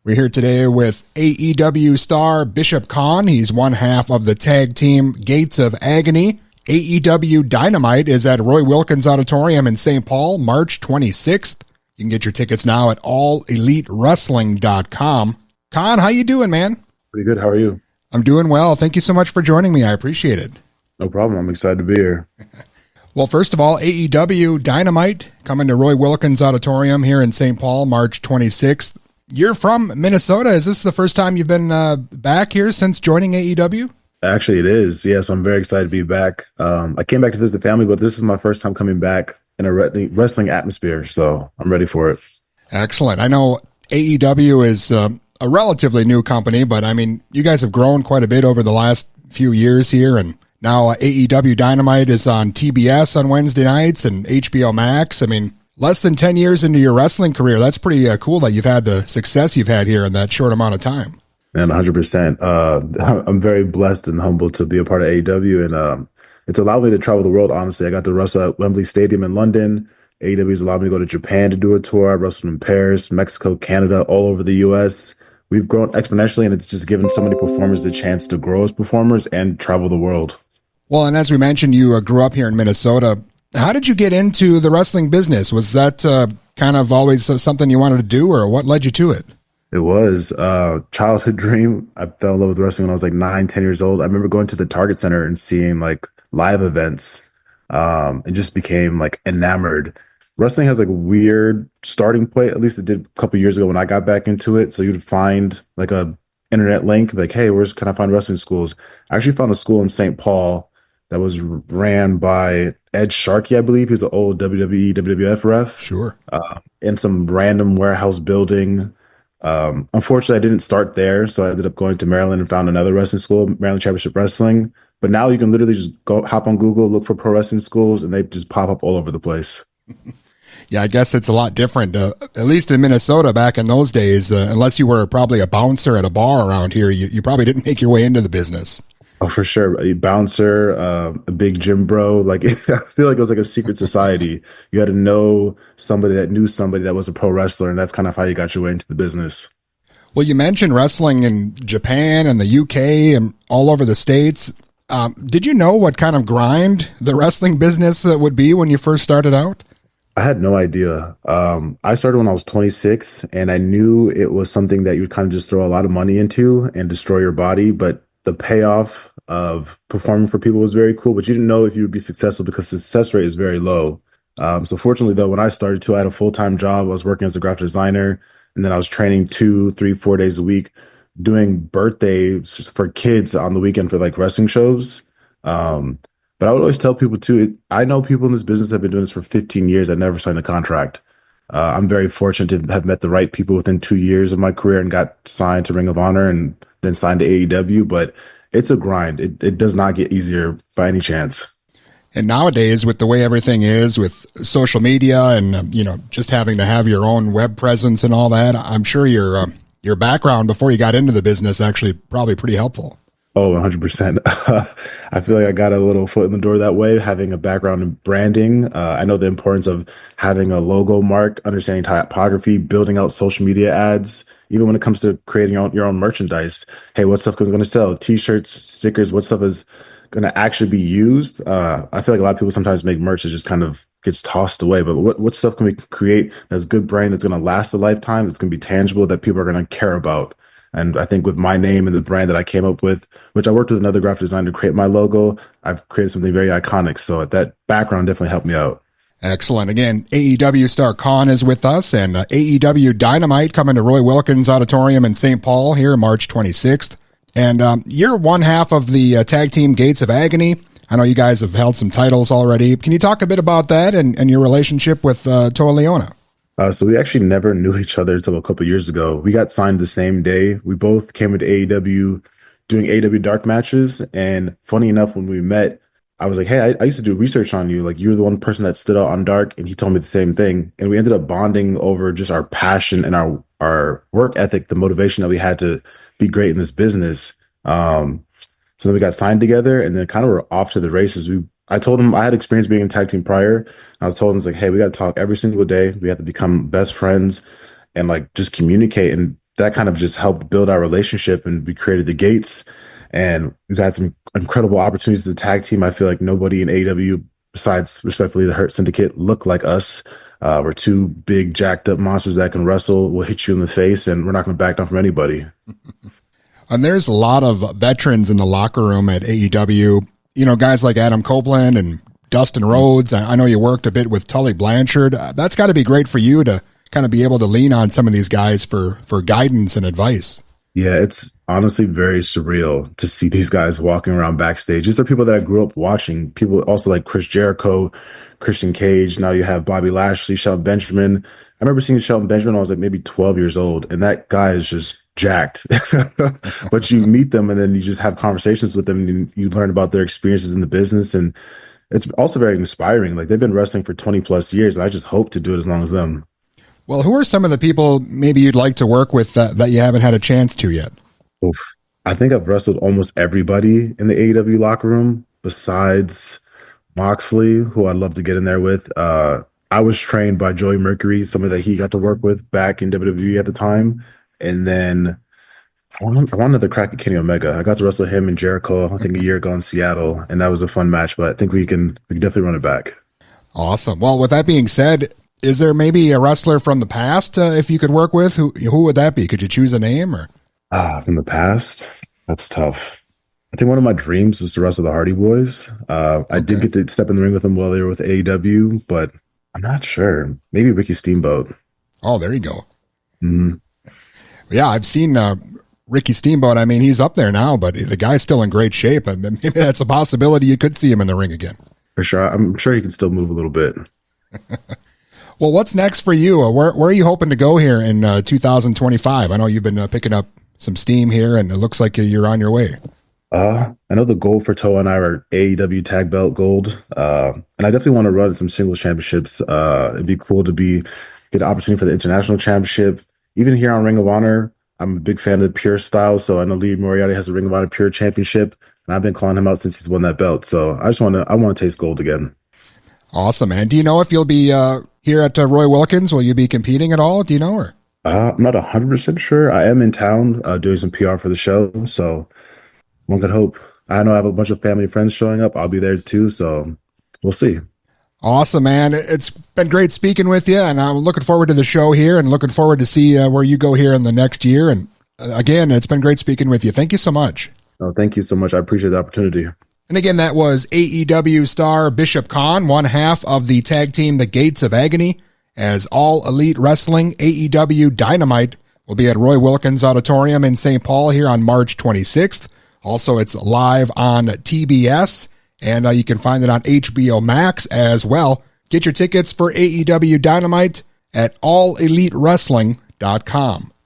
We're here today with AEW star Bishop Kaun. He's one half of the tag team Gates of Agony. AEW Dynamite is at Roy Wilkins Auditorium in St. Paul, March 26th. You can get your tickets now at allelitewrestling.com. Kaun, how you doing, man? Pretty good. How are you? I'm doing well. Thank you so much for joining me. I appreciate it. No problem. I'm excited to be here. Well, first of all, AEW Dynamite coming to Roy Wilkins Auditorium here in St. Paul, March 26th. You're from Minnesota. Is this the first time you've been back here since joining AEW? Actually, it is. Yes, I'm very excited to be back. I came back to visit the family, but this is my first time coming back in a wrestling atmosphere, so I'm ready for it. Excellent. I know AEW is a relatively new company, but I mean, you guys have grown quite a bit over the last few years here, and now AEW Dynamite is on TBS on Wednesday nights and HBO Max. I mean, less than 10 years into your wrestling career, that's pretty cool that you've had the success you've had here in that short amount of time. Man, 100%. I'm very blessed and humbled to be a part of AEW, and it's allowed me to travel the world, honestly. I got to wrestle at Wembley Stadium in London. AEW has allowed me to go to Japan to do a tour. I wrestled in Paris, Mexico, Canada, all over the U.S. We've grown exponentially, and it's just given so many performers the chance to grow as performers and travel the world. Well, and as we mentioned, you grew up here in Minnesota. How did you get into the wrestling business? Was that kind of always something you wanted to do, or what led you to it? It was a childhood dream. I fell in love with wrestling when I was like 9, 10 years old. I remember going to the Target Center and seeing like live events and just became like enamored. Wrestling has like a weird starting point. At least it did a couple years ago when I got back into it. So you'd find like a internet link, like, hey, where can I find wrestling schools? I actually found a school in St. Paul that was ran by Ed Sharkey, I believe. He's an old WWE, WWF ref. Sure. In some random warehouse building. Unfortunately, I didn't start there, so I ended up going to Maryland and found another wrestling school, Maryland Championship Wrestling. But now you can literally just go hop on Google, look for pro wrestling schools, and they just pop up all over the place. Yeah, I guess it's a lot different, at least in Minnesota back in those days. Unless you were probably a bouncer at a bar around here, you probably didn't make your way into the business. Oh, for sure. A bouncer, a big gym bro. Like, I feel like it was like a secret society. You had to know somebody that knew somebody that was a pro wrestler, and that's kind of how you got your way into the business. Well, you mentioned wrestling in Japan and the UK and all over the States. Did you know what kind of grind the wrestling business would be when you first started out? I had no idea. I started when I was 26, and I knew it was something that you would kind of just throw a lot of money into and destroy your body, but the payoff of performing for people was very cool, but you didn't know if you would be successful because the success rate is very low. So fortunately, though, when I started too, I had a full-time job. I was working as a graphic designer, and then I was training 2, 3, 4 days a week, doing birthdays for kids on the weekend for like wrestling shows. But I would always tell people too, I know people in this business that have been doing this for 15 years. I never signed a contract. I'm very fortunate to have met the right people within 2 years of my career and got signed to Ring of Honor and then signed to AEW, but it's a grind. It does not get easier by any chance. And nowadays, with the way everything is, with social media and just having to have your own web presence and all that, I'm sure your background before you got into the business actually probably pretty helpful. Oh, 100%. I feel like I got a little foot in the door that way, having a background in branding. I know the importance of having a logo mark, understanding typography, building out social media ads, even when it comes to creating your own merchandise. Hey, what stuff is going to sell? T-shirts, stickers, what stuff is going to actually be used? I feel like a lot of people sometimes make merch that just kind of gets tossed away. But what stuff can we create that's good brand, that's going to last a lifetime, that's going to be tangible, that people are going to care about? And I think with my name and the brand that I came up with, which I worked with another graphic designer to create my logo, I've created something very iconic. So that background definitely helped me out. Excellent. Again, AEW star Kaun is with us, and AEW Dynamite coming to Roy Wilkins Auditorium in St. Paul here March 26th. And you're one half of the tag team Gates of Agony. I know you guys have held some titles already. Can you talk a bit about that and your relationship with Toa Leona? So we actually never knew each other until a couple of years ago. We got signed the same day. We both came into AEW doing AEW dark matches. And funny enough, when we met, I was like, hey, I used to do research on you. Like, you were the one person that stood out on dark. And he told me the same thing. And we ended up bonding over just our passion and our work ethic, the motivation that we had to be great in this business. So then we got signed together, and then kind of were off to the races. I told him I had experience being in tag team prior. I was told him, it's like, hey, we got to talk every single day. We have to become best friends and like just communicate. And that kind of just helped build our relationship, and we created the Gates, and we've had some incredible opportunities as a tag team. I feel like nobody in AEW besides, respectfully, the Hurt Syndicate look like us. We're two big jacked up monsters that can wrestle. We'll hit you in the face, and we're not going to back down from anybody. And there's a lot of veterans in the locker room at AEW. You know, guys like Adam Copeland and Dustin Rhodes. I know you worked a bit with Tully Blanchard. That's got to be great for you to kind of be able to lean on some of these guys for guidance and advice. Yeah, it's honestly very surreal to see these guys walking around backstage. These are people that I grew up watching. People also like Chris Jericho, Christian Cage. Now you have Bobby Lashley, Shelton Benjamin. I remember seeing Shelton Benjamin when I was like maybe 12 years old, and that guy is just jacked. But you meet them and then you just have conversations with them, and you learn about their experiences in the business. And it's also very inspiring. Like, they've been wrestling for 20 plus years, and I just hope to do it as long as them. Well, who are some of the people maybe you'd like to work with that you haven't had a chance to yet? Oof. I think I've wrestled almost everybody in the AEW locker room besides Moxley, who I'd love to get in there with. I was trained by Joey Mercury, somebody that he got to work with back in WWE at the time. And then I wanted to crack at Kenny Omega. I got to wrestle him and Jericho, I think, a year ago in Seattle, and that was a fun match, but I think we can definitely run it back. Awesome. Well, with that being said, is there maybe a wrestler from the past if you could work with? Who would that be? Could you choose a name? Or from the past? That's tough. I think one of my dreams was to wrestle the Hardy Boys. I did get to step in the ring with them while they were with AEW, but I'm not sure. Maybe Ricky Steamboat. Oh, there you go. Mm-hmm. Yeah, I've seen Ricky Steamboat. I mean, he's up there now, but the guy's still in great shape. I mean, maybe that's a possibility. You could see him in the ring again. For sure. I'm sure he can still move a little bit. Well, what's next for you? Where are you hoping to go here in 2025? I know you've been picking up some steam here, and it looks like you're on your way. I know the goal for Toa and I are AEW Tag Belt Gold, and I definitely want to run some singles championships. It'd be cool to get an opportunity for the international championship. Even here on Ring of Honor, I'm a big fan of the Pure style, so I know Lee Moriarty has a Ring of Honor Pure championship, and I've been calling him out since he's won that belt. So I want to taste gold again. Awesome, man. Do you know if you'll be here at Roy Wilkins? Will you be competing at all? Do you know? Or I'm not 100% sure. I am in town doing some PR for the show, so one could hope. I know I have a bunch of family and friends showing up. I'll be there too, so we'll see. Awesome, man. It's been great speaking with you, and I'm looking forward to the show here and looking forward to see where you go here in the next year. And again, it's been great speaking with you. Thank you so much. Oh, thank you so much. I appreciate the opportunity. And again, that was AEW star Bishop Kaun, one half of the tag team, the Gates of Agony, as All Elite Wrestling AEW Dynamite will be at Roy Wilkins Auditorium in St. Paul here on March 26th. Also, it's live on TBS, and you can find it on HBO Max as well. Get your tickets for AEW Dynamite at allelitewrestling.com.